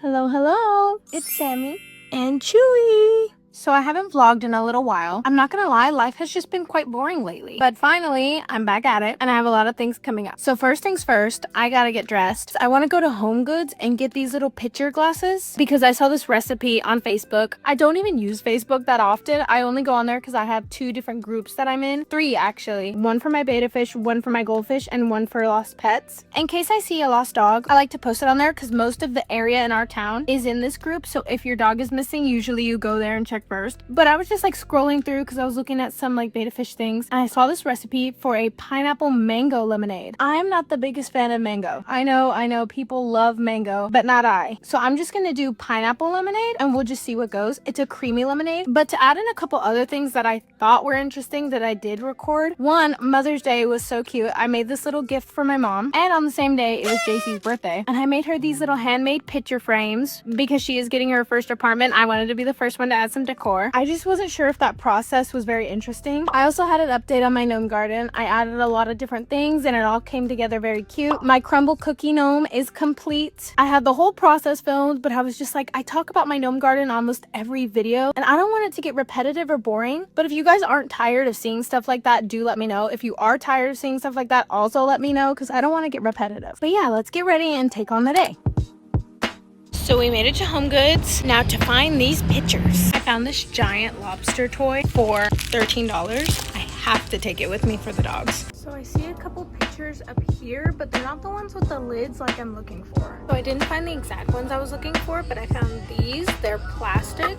Hello, hello. It's Sammy and Chewy. So I haven't vlogged in a little while. I'm not gonna lie, life has just been quite boring lately. But finally, I'm back at it and I have a lot of things coming up. So first things first, I gotta get dressed. I wanna go to Home Goods and get these little picture glasses because I saw this recipe on Facebook. I don't even use Facebook that often. I only go on there because I have 2 different groups that I'm in. 3 actually. One for my betta fish, one for my goldfish, and one for lost pets. In case I see a lost dog, I like to post it on there because most of the area in our town is in this group. So if your dog is missing, usually you go there and check first. But I was just like scrolling through because I was looking at some like betta fish things and I saw this recipe for a pineapple mango lemonade. I'm not the biggest fan of mango. I know people love mango, but not I. So I'm just gonna do pineapple lemonade and we'll just see what goes. It's a creamy lemonade, but to add in a couple other things that I thought were interesting that I did record. One, Mother's Day was so cute. I made this little gift for my mom, and on the same day it was JC's birthday, and I made her these little handmade picture frames because she is getting her first apartment. I wanted to be the first one to add some decor. I just wasn't sure if that process was very interesting. I also had an update on my gnome garden. I added a lot of different things and it all came together very cute. My crumble cookie gnome is complete. I had the whole process filmed, but I was just like, I talk about my gnome garden almost every video and I don't want it to get repetitive or boring. But if you guys aren't tired of seeing stuff like that, do let me know. If you are tired of seeing stuff like that, also let me know because I don't want to get repetitive. But yeah, let's get ready and take on the day. So we made it to Home Goods. Now to find these pictures. I found this giant lobster toy for $13. I have to take it with me for the dogs. So I see a couple pictures up here, but they're not the ones with the lids like I'm looking for. So I didn't find the exact ones I was looking for, but I found these. They're plastic.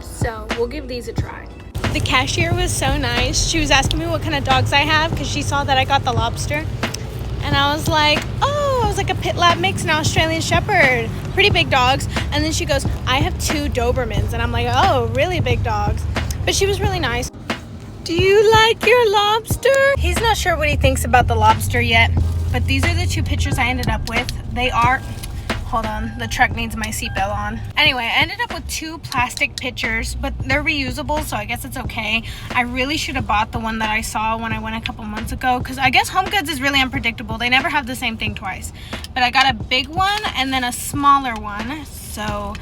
So we'll give these a try. The cashier was so nice. She was asking me what kind of dogs I have because she saw that I got the lobster. And I was like, oh, I was like a pit lab mix and Australian shepherd. Pretty big dogs. And then she goes, I have 2 Dobermans. And I'm like, oh, really big dogs. But she was really nice. Do you like your lobster? He's not sure what he thinks about the lobster yet. But these are the 2 pictures I ended up with. They are... Hold on, the truck needs my seatbelt on. Anyway, I ended up with 2 plastic pitchers, but they're reusable, so I guess it's okay. I really should have bought the one that I saw when I went a couple months ago, because I guess Home Goods is really unpredictable. They never have the same thing twice. But I got a big one and then a smaller one, so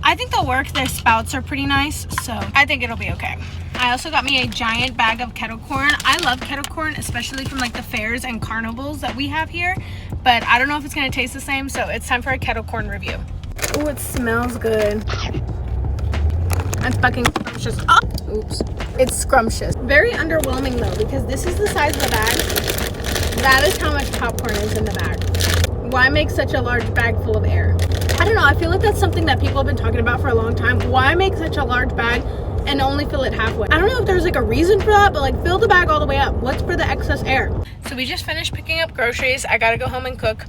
I think they'll work. Their spouts are pretty nice, so I think it'll be okay. I also got me a giant bag of kettle corn. I love kettle corn, especially from like the fairs and carnivals that we have here. But I don't know if it's gonna taste the same, so it's time for a kettle corn review. Oh, it smells good. It's fucking scrumptious. Oh, oops. It's scrumptious. Very underwhelming though, because this is the size of the bag. That is how much popcorn is in the bag. Why make such a large bag full of air? I don't know, I feel like that's something that people have been talking about for a long time. Why make such a large bag and only fill it halfway? I don't know if there's like a reason for that, but like fill the bag all the way up. What's for the excess air? So we just finished picking up groceries. I gotta go home and cook.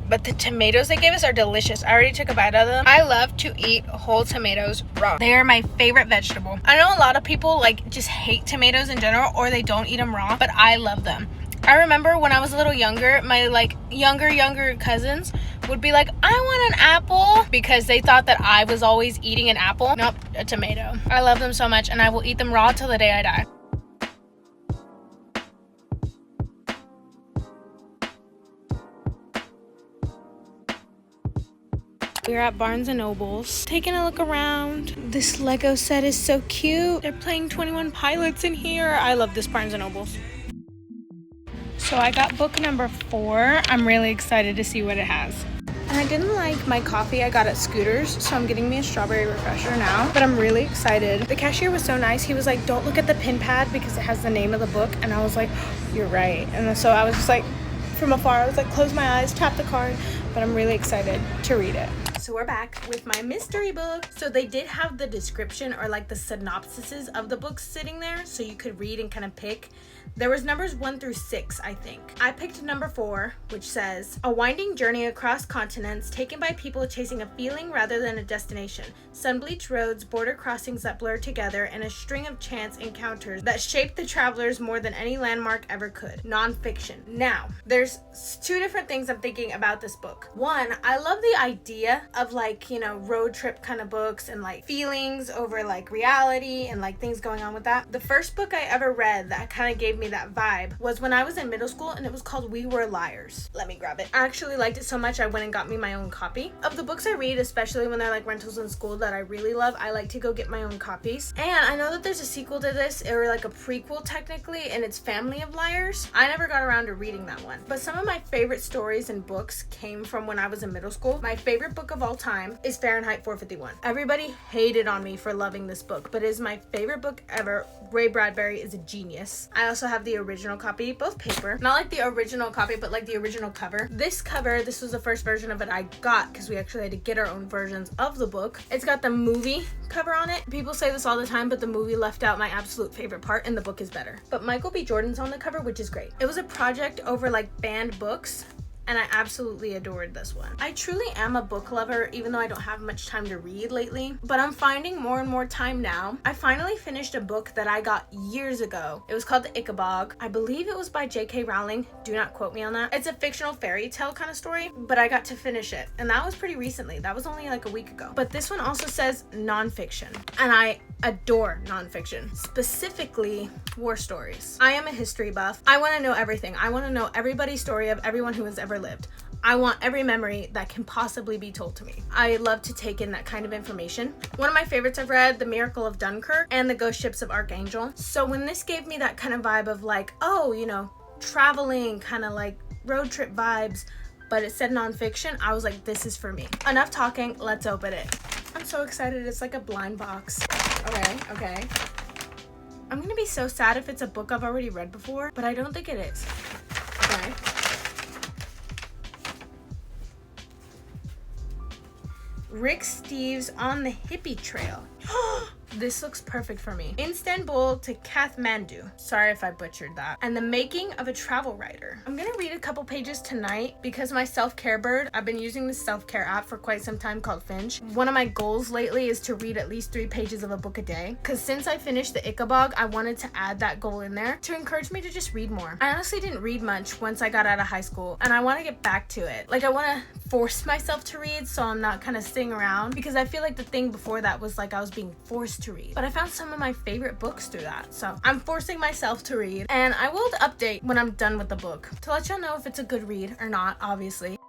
But the tomatoes they gave us are delicious. I already took a bite of them. I love to eat whole tomatoes raw. They are my favorite vegetable. I know a lot of people like just hate tomatoes in general or they don't eat them raw, but I love them. I remember when I was a little younger, my like younger cousins would be like, I want an apple, because they thought that I was always eating an apple. Nope, a tomato. I love them so much and I will eat them raw till the day I die. We're at Barnes & Noble's, taking a look around. This Lego set is so cute. They're playing 21 Pilots in here. I love this Barnes & Noble's. So I got book number 4. I'm really excited to see what it has. And I didn't like my coffee I got at Scooters, so I'm getting me a strawberry refresher now. But I'm really excited. The cashier was so nice. He was like, don't look at the pin pad because it has the name of the book. And I was like, you're right. And so I was just like, from afar, I was like, close my eyes, tap the card. But I'm really excited to read it. So we're back with my mystery book. So they did have the description or like the synopsises of the books sitting there so you could read and kind of pick. There was numbers 1 through 6, I think. I picked number 4, which says, a winding journey across continents taken by people chasing a feeling rather than a destination. Sun-bleached roads, border crossings that blur together, and a string of chance encounters that shaped the travelers more than any landmark ever could. Non-fiction. Now, there's 2 different things I'm thinking about this book. One, I love the idea of like, you know, road trip kind of books and like feelings over like reality and like things going on with that. The first book I ever read that kind of gave me that vibe was when I was in middle school, and it was called We Were Liars. Let me grab it. I actually liked it so much I went and got me my own copy. Of the books I read, especially when they're like rentals in school that I really love, I like to go get my own copies. And I know that there's a sequel to this, or like a prequel technically, and it's Family of Liars. I never got around to reading that one. But some of my favorite stories and books came from when I was in middle school. My favorite book of all time is Fahrenheit 451. Everybody hated on me for loving this book, but it is my favorite book ever. Ray Bradbury is a genius. I also have the original copy, both paper. Not like the original copy, but like the original cover. This cover, this was the first version of it I got because we actually had to get our own versions of the book. It's got the movie cover on it. People say this all the time, but the movie left out my absolute favorite part, and the book is better. But Michael B. Jordan's on the cover, which is great. It was a project over like banned books, and I absolutely adored this one. I truly am a book lover, even though I don't have much time to read lately, but I'm finding more and more time now. I finally finished a book that I got years ago. It was called The Ichabod. I believe it was by J.K. Rowling. Do not quote me on that. It's a fictional fairy tale kind of story, but I got to finish it, and that was pretty recently. That was only like a week ago. But this one also says nonfiction, and I adore nonfiction, specifically war stories. I am a history buff. I want to know everything. I want to know everybody's story of everyone who has ever lived. I want every memory that can possibly be told to me. I love to take in that kind of information. One of my favorites I've read, The Miracle of Dunkirk and The Ghost Ships of Archangel. So when this gave me that kind of vibe of like, oh, you know, traveling, kind of like road trip vibes, but it said nonfiction, I was like, this is for me. Enough talking, let's open it. I'm so excited. It's like a blind box. Okay. I'm gonna be so sad if it's a book I've already read before, but I don't think it is. Okay. Rick Steves on the Hippie Trail. This looks perfect for me. Istanbul to Kathmandu. Sorry if I butchered that. And the making of a travel writer. I'm gonna read a couple pages tonight because my self-care bird, I've been using this self-care app for quite some time called Finch. One of my goals lately is to read at least 3 pages of a book a day. Because since I finished the Ichabod, I wanted to add that goal in there to encourage me to just read more. I honestly didn't read much once I got out of high school, and I want to get back to it. Like, I want to force myself to read so I'm not kind of sitting around, because I feel like the thing before that was like I was being forced to read. But I found some of my favorite books through that. So I'm forcing myself to read, and I will update when I'm done with the book to let y'all know if it's a good read or not, obviously.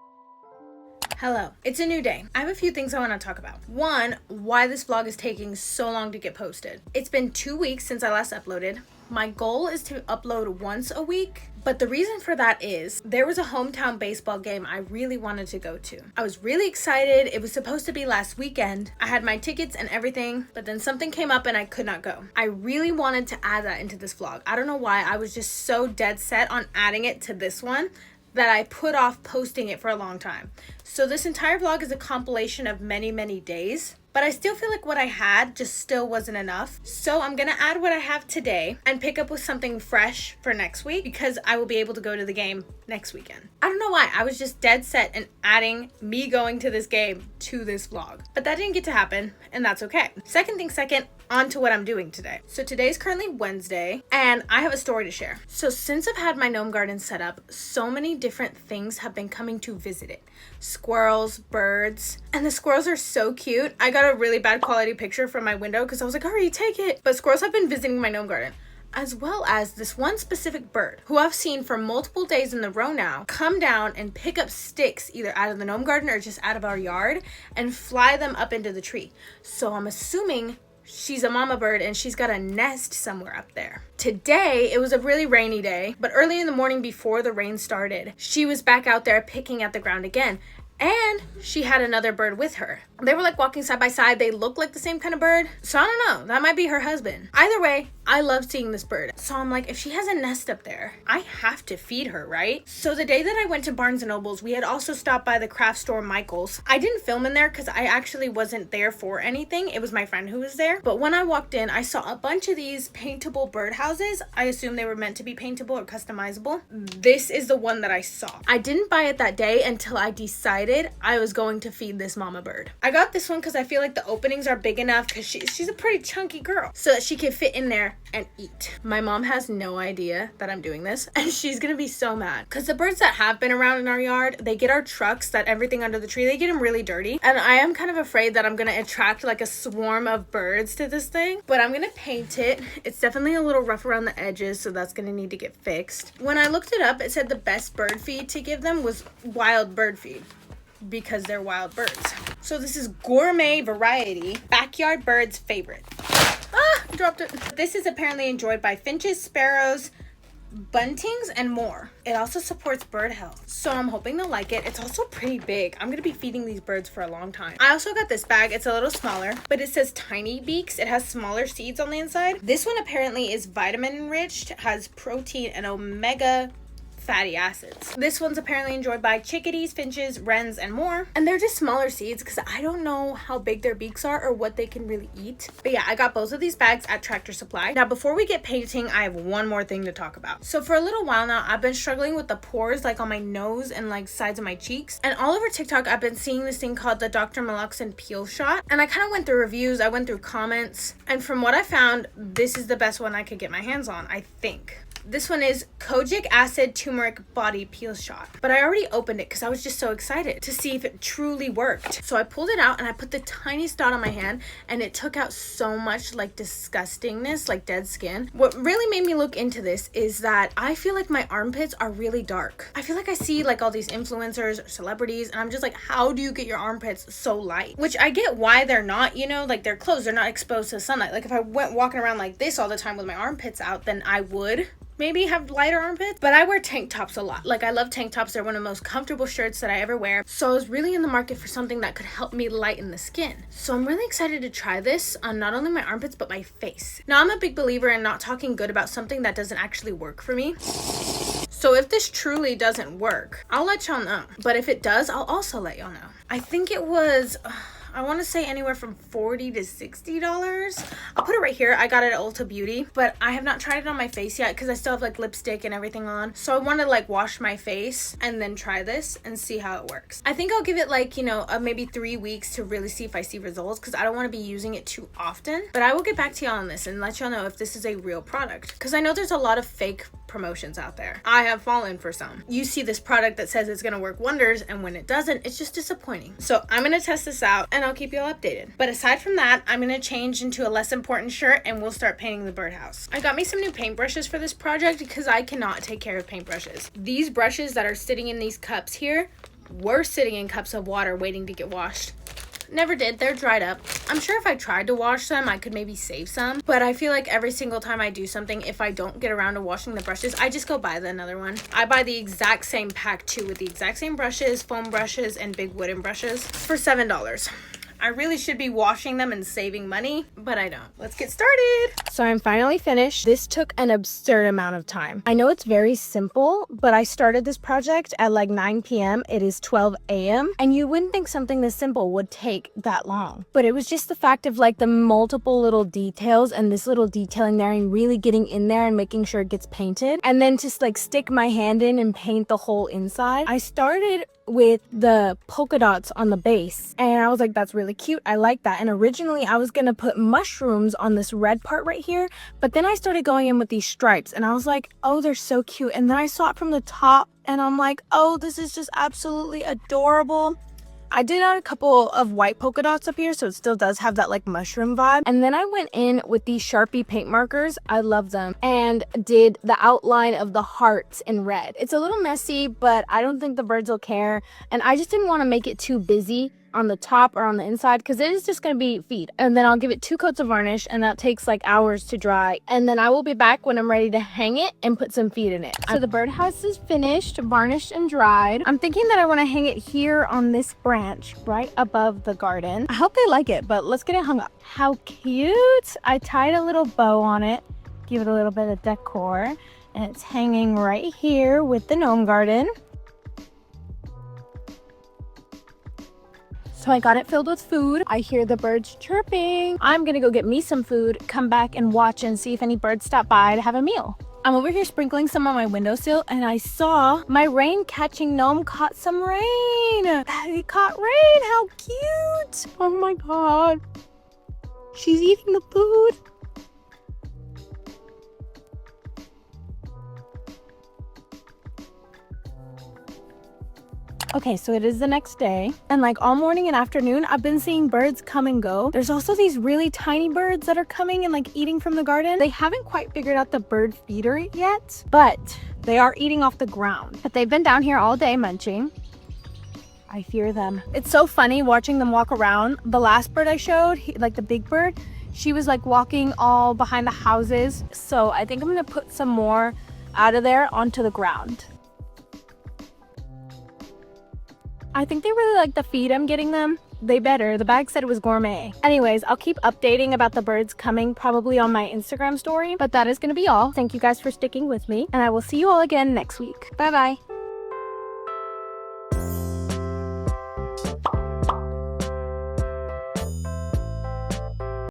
Hello, it's a new day. I have a few things I want to talk about. One, why this vlog is taking so long to get posted. It's been 2 weeks since I last uploaded. My goal is to upload once a week, but the reason for that is there was a hometown baseball game I really wanted to go to. I was really excited. It was supposed to be last weekend. I had my tickets and everything, but then something came up and I could not go. I really wanted to add that into this vlog. I don't know why. I was just so dead set on adding it to this one that I put off posting it for a long time. So this entire vlog is a compilation of many, many days. But I still feel like what I had just still wasn't enough. So I'm gonna add what I have today and pick up with something fresh for next week, because I will be able to go to the game next weekend. I don't know why, I was just dead set in adding me going to this game to this vlog. But that didn't get to happen, and that's okay. Second thing second, on to what I'm doing today. So today's currently Wednesday, and I have a story to share. So since I've had my gnome garden set up, so many different things have been coming to visit it. Squirrels, birds, and the squirrels are so cute. I got a really bad quality picture from my window because I was like, hurry, take it. But squirrels have been visiting my gnome garden, as well as this one specific bird who I've seen for multiple days in a row now come down and pick up sticks either out of the gnome garden or just out of our yard and fly them up into the tree. So I'm assuming she's a mama bird and she's got a nest somewhere up there. Today, it was a really rainy day, but early in the morning before the rain started, she was back out there picking at the ground again. And she had another bird with her. They were like walking side by side. They look like the same kind of bird. So I don't know. That might be her husband. Either way, I love seeing this bird. So I'm like, if she has a nest up there, I have to feed her, right? So the day that I went to Barnes & Noble's, we had also stopped by the craft store Michael's. I didn't film in there because I actually wasn't there for anything. It was my friend who was there. But when I walked in, I saw a bunch of these paintable birdhouses. I assume they were meant to be paintable or customizable. This is the one that I saw. I didn't buy it that day until I decided decided I was going to feed this mama bird. I got this one because I feel like the openings are big enough because she's a pretty chunky girl, so that she can fit in there and eat. My mom has no idea that I'm doing this, and she's gonna be so mad because the birds that have been around in our yard, they get our trucks, that everything under the tree, they get them really dirty, and I am kind of afraid that I'm gonna attract like a swarm of birds to this thing. But I'm gonna paint it. It's definitely a little rough around the edges, so that's gonna need to get fixed. When I looked it up, it said the best bird feed to give them was wild bird feed, because they're wild birds. So this is gourmet variety, backyard birds favorite. Dropped it. This is apparently enjoyed by finches, sparrows, buntings, and more. It also supports bird health, so I'm hoping they'll like it. It's also pretty big. I'm gonna be feeding these birds for a long time. I also got this bag. It's a little smaller, but it says tiny beaks. It has smaller seeds on the inside. This one apparently is vitamin enriched, has protein and omega fatty acids. This one's apparently enjoyed by chickadees, finches, wrens, and more. And they're just smaller seeds because I don't know how big their beaks are or what they can really eat. But yeah, I got both of these bags at Tractor Supply. Now, before we get painting, I have one more thing to talk about. So for a little while now, I've been struggling with the pores like on my nose and like sides of my cheeks. And all over TikTok, I've been seeing this thing called the Dr. Meloxin Peel Shot. And I kind of went through reviews, I went through comments. And from what I found, this is the best one I could get my hands on, I think. This one is Kojic Acid Turmeric Body Peel Shot. But I already opened it because I was just so excited to see if it truly worked. So I pulled it out and I put the tiniest dot on my hand, and it took out so much like disgustingness, like dead skin. What really made me look into this is that I feel like my armpits are really dark. I feel like I see like all these influencers or celebrities, and I'm just like, how do you get your armpits so light? Which I get why they're not, you know, like their clothes, they're not exposed to sunlight. Like if I went walking around like this all the time with my armpits out, then I would maybe have lighter armpits. But I wear tank tops a lot. Like I love tank tops. They're one of the most comfortable shirts that I ever wear. So I was really in the market for something that could help me lighten the skin. So I'm really excited to try this on not only my armpits but my face. Now I'm a big believer in not talking good about something that doesn't actually work for me. So if this truly doesn't work, I'll let y'all know. But if it does, I'll also let y'all know. I think it was I want to say anywhere from $40 to $60. I'll put it right here. I got it at Ulta Beauty, but I have not tried it on my face yet because I still have like lipstick and everything on. So I want to like wash my face and then try this and see how it works. I think I'll give it like, you know, maybe 3 weeks to really see if I see results, because I don't want to be using it too often. But I will get back to y'all on this and let y'all know if this is a real product, because I know there's a lot of fake promotions out there. I have fallen for some. You see this product that says it's gonna work wonders, and when it doesn't, it's just disappointing. So I'm gonna test this out and I'll keep you all updated. But aside from that, I'm gonna change into a less important shirt and we'll start painting the birdhouse. I got me some new paintbrushes for this project because I cannot take care of paintbrushes. These brushes that are sitting in these cups here were sitting in cups of water waiting to get washed. Never did. They're dried up. I'm sure if I tried to wash them, I could maybe save some. But I feel like every single time I do something, if I don't get around to washing the brushes, I just go buy another one. I buy the exact same pack too, with the exact same brushes, foam brushes, and big wooden brushes for $7. I really should be washing them and saving money, but I don't. Let's get started. So I'm finally finished. This took an absurd amount of time. I know it's very simple, but I started this project at like 9 p.m. It is 12 a.m. And you wouldn't think something this simple would take that long. But it was just the fact of like the multiple little details and this little detailing there and really getting in there and making sure it gets painted. And then just like stick my hand in and paint the whole inside. I started with the polka dots on the base, and I was like, that's really cute. I like that. And originally I was gonna put mushrooms on this red part right here, but then I started going in with these stripes and I was like, oh, they're so cute. And then I saw it from the top and I'm like, oh, this is just absolutely adorable. I did add a couple of white polka dots up here, so it still does have that like mushroom vibe. And then I went in with these Sharpie paint markers. I love them. And did the outline of the hearts in red. It's a little messy, but I don't think the birds will care. And I just didn't want to make it too busy on the top or on the inside, because it is just going to be feed. And then I'll give it 2 coats of varnish, and that takes like hours to dry. And then I will be back when I'm ready to hang it and put some feed in it. So the birdhouse is finished, varnished and dried. I'm thinking that I want to hang it here on this branch right above the garden. I hope they like it, but let's get it hung up. How cute. I tied a little bow on it, give it a little bit of decor, and it's hanging right here with the gnome garden. So I got it filled with food. I hear the birds chirping. I'm gonna go get me some food, come back and watch and see if any birds stop by to have a meal. I'm over here sprinkling some on my windowsill and I saw my rain catching gnome caught some rain. He caught rain. How cute. Oh my god. She's eating the food. Okay, so it is the next day, and like all morning and afternoon, I've been seeing birds come and go. There's also these really tiny birds that are coming and like eating from the garden. They haven't quite figured out the bird feeder yet, but they are eating off the ground. But they've been down here all day munching. I fear them. It's so funny watching them walk around. The last bird I showed, like the big bird, she was like walking all behind the houses. So I think I'm gonna put some more out of there onto the ground. I think they really like the feed I'm getting them. They better. The bag said it was gourmet. Anyways, I'll keep updating about the birds coming probably on my Instagram story. But that is going to be all. Thank you guys for sticking with me. And I will see you all again next week. Bye-bye.